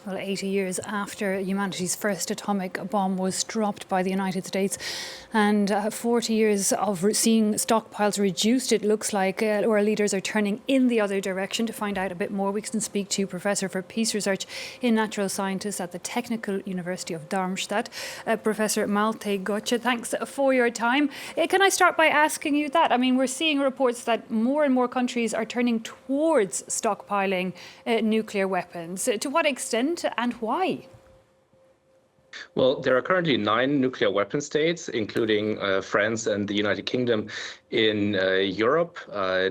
Well, 80 years after humanity's first atomic bomb was dropped by the United States and 40 years of seeing stockpiles reduced, it looks like our leaders are turning in the other direction. To find out a bit more, we can speak to Professor for Peace Research in Natural Sciences at the Technical University of Darmstadt, Professor Malte Göttsche. Thanks for your time. Can I start by asking you that? I mean, we're seeing reports that more and more countries are turning towards stockpiling nuclear weapons. To what extent and why? Well, there are currently 9 nuclear weapon states, including France and the United Kingdom in Europe,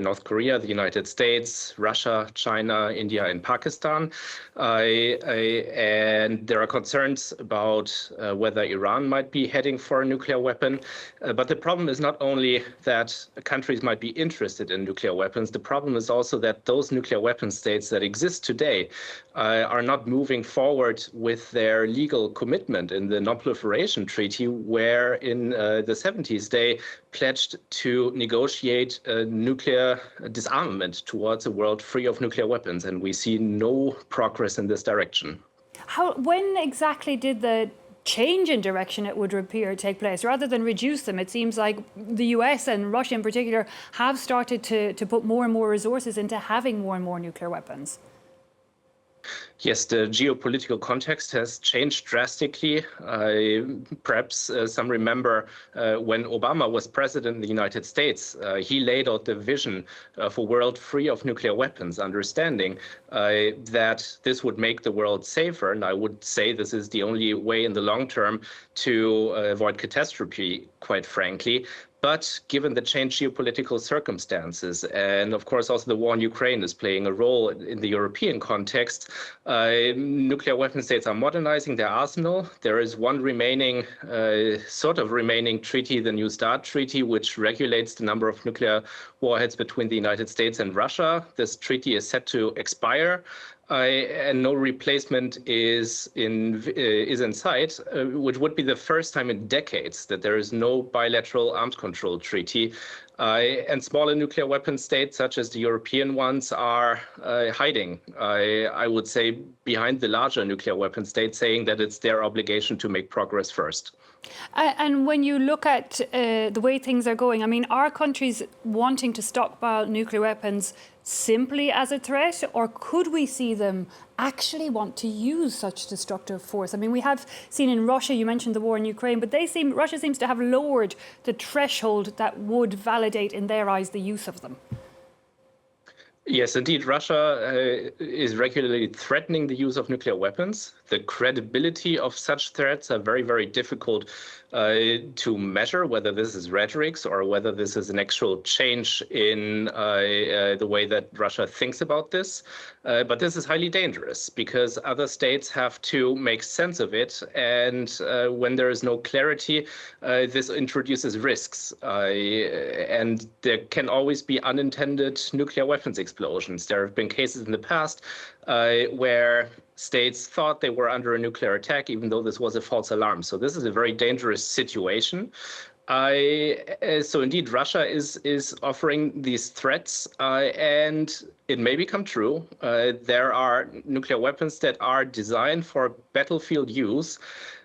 North Korea, the United States, Russia, China, India, and Pakistan. And there are concerns about whether Iran might be heading for a nuclear weapon. But the problem is not only that countries might be interested in nuclear weapons, the problem is also that those nuclear weapon states that exist today are not moving forward with their legal commitment in the non-proliferation treaty, where in the 70s they pledged to negotiate nuclear disarmament towards a world free of nuclear weapons, and we see no progress in this direction. When exactly did the change in direction, it would appear, take place? Rather than reduce them, it seems like the US and Russia in particular have started to put more and more resources into having more and more nuclear weapons. Yes, the geopolitical context has changed drastically. Perhaps some remember when Obama was president in the United States, he laid out the vision for a world free of nuclear weapons, understanding that this would make the world safer. And I would say this is the only way in the long term to avoid catastrophe, quite frankly. But given the changed geopolitical circumstances, and of course also the war in Ukraine is playing a role in the European context, nuclear weapon states are modernizing their arsenal. There is one remaining, remaining treaty, the New START treaty, which regulates the number of nuclear warheads between the United States and Russia. This treaty is set to expire. And no replacement is in sight, which would be the first time in decades that there is no bilateral arms control treaty. And smaller nuclear weapon states, such as the European ones, are hiding, I would say, behind the larger nuclear weapon states, saying that it's their obligation to make progress first. And when you look at the way things are going, I mean, are countries wanting to stockpile nuclear weapons simply as a threat, or could we see them actually want to use such destructive force? I mean, we have seen in Russia, you mentioned the war in Ukraine, but Russia seems to have lowered the threshold that would validate in their eyes the use of them. Yes, indeed. Russia is regularly threatening the use of nuclear weapons. The credibility of such threats are very, very difficult to measure, whether this is rhetoric or whether this is an actual change in the way that Russia thinks about this. But this is highly dangerous because other states have to make sense of it. And when there is no clarity, this introduces risks. And there can always be unintended nuclear weapons explosions. There have been cases in the past where states thought they were under a nuclear attack, even though this was a false alarm. So this is a very dangerous situation. So indeed, Russia is offering these threats, and it may become true. There are nuclear weapons that are designed for battlefield use,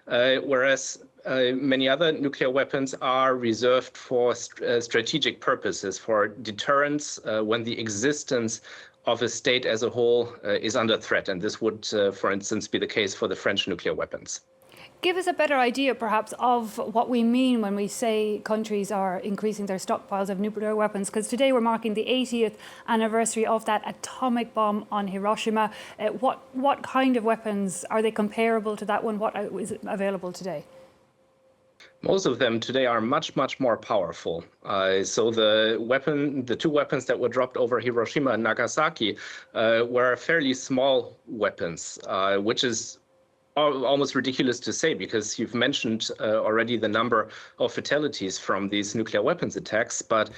whereas many other nuclear weapons are reserved for strategic purposes, for deterrence when the existence of a state as a whole is under threat. And this would, for instance, be the case for the French nuclear weapons. Give us a better idea, perhaps, of what we mean when we say countries are increasing their stockpiles of nuclear weapons, because today we're marking the 80th anniversary of that atomic bomb on Hiroshima. What kind of weapons are they comparable to that one? What is available today? Most of them today are much, much more powerful. So the two weapons that were dropped over Hiroshima and Nagasaki were fairly small weapons, which is almost ridiculous to say, because you've mentioned already the number of fatalities from these nuclear weapons attacks, but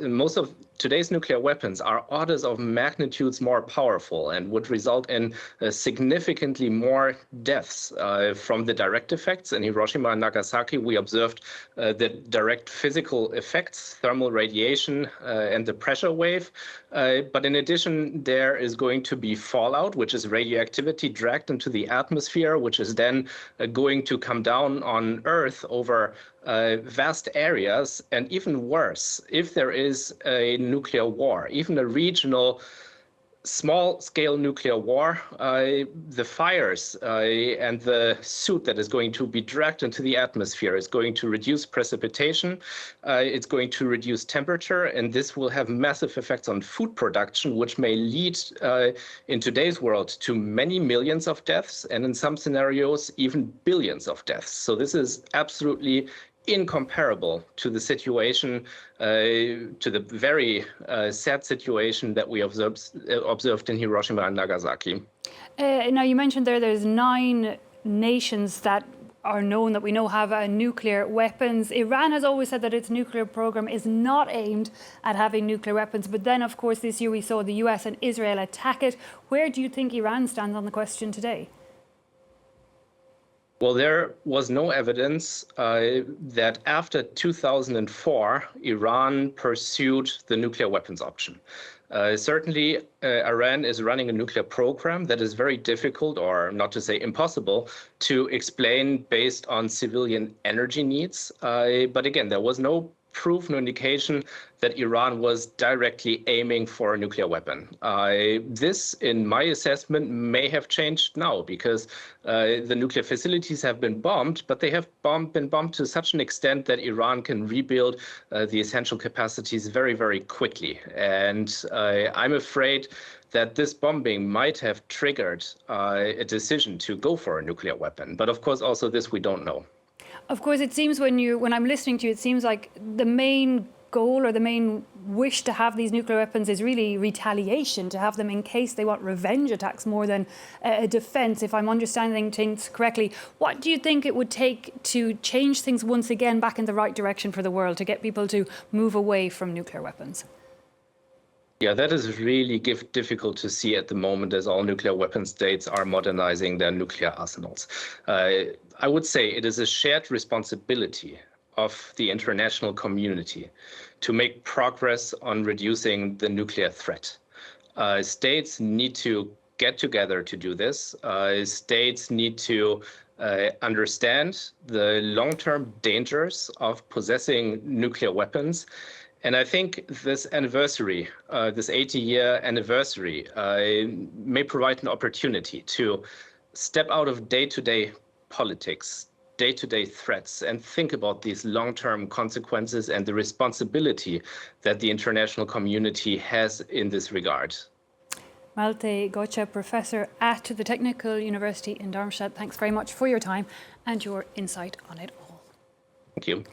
most of today's nuclear weapons are orders of magnitudes more powerful and would result in significantly more deaths from the direct effects. In Hiroshima and Nagasaki, we observed the direct physical effects, thermal radiation and the pressure wave. But in addition, there is going to be fallout, which is radioactivity dragged into the atmosphere, which is then going to come down on Earth over vast areas. And even worse, if there is a nuclear war, even a regional small-scale nuclear war, the fires and the soot that is going to be dragged into the atmosphere is going to reduce precipitation, it's going to reduce temperature, and this will have massive effects on food production, which may lead in today's world to many millions of deaths, and in some scenarios, even billions of deaths. So this is absolutely incomparable to the situation, to the very sad situation that we observed in Hiroshima and Nagasaki. Now, you mentioned there's 9 nations that are known, that we know have nuclear weapons. Iran has always said that its nuclear program is not aimed at having nuclear weapons. But then, of course, this year we saw the US and Israel attack it. Where do you think Iran stands on the question today? Well, there was no evidence that after 2004, Iran pursued the nuclear weapons option. Certainly, Iran is running a nuclear program that is very difficult, or not to say impossible, to explain based on civilian energy needs. But again, there was no proof, no indication that Iran was directly aiming for a nuclear weapon. This, in my assessment, may have changed now, because the nuclear facilities have been bombed, but they have been bombed to such an extent that Iran can rebuild the essential capacities very, very quickly. And I'm afraid that this bombing might have triggered a decision to go for a nuclear weapon. But of course, also this we don't know. Of course, it seems when I'm listening to you, it seems like the main goal or the main wish to have these nuclear weapons is really retaliation, to have them in case they want revenge attacks more than a defense, if I'm understanding things correctly. What do you think it would take to change things once again back in the right direction for the world, to get people to move away from nuclear weapons? Yeah, that is really difficult to see at the moment, as all nuclear weapon states are modernizing their nuclear arsenals. I would say it is a shared responsibility of the international community to make progress on reducing the nuclear threat. States need to get together to do this. States need to understand the long-term dangers of possessing nuclear weapons. And I think this anniversary, this 80-year anniversary, may provide an opportunity to step out of day-to-day politics, day-to-day threats, and think about these long-term consequences and the responsibility that the international community has in this regard. Malte Göttsche, Professor at the Technical University in Darmstadt, thanks very much for your time and your insight on it all. Thank you.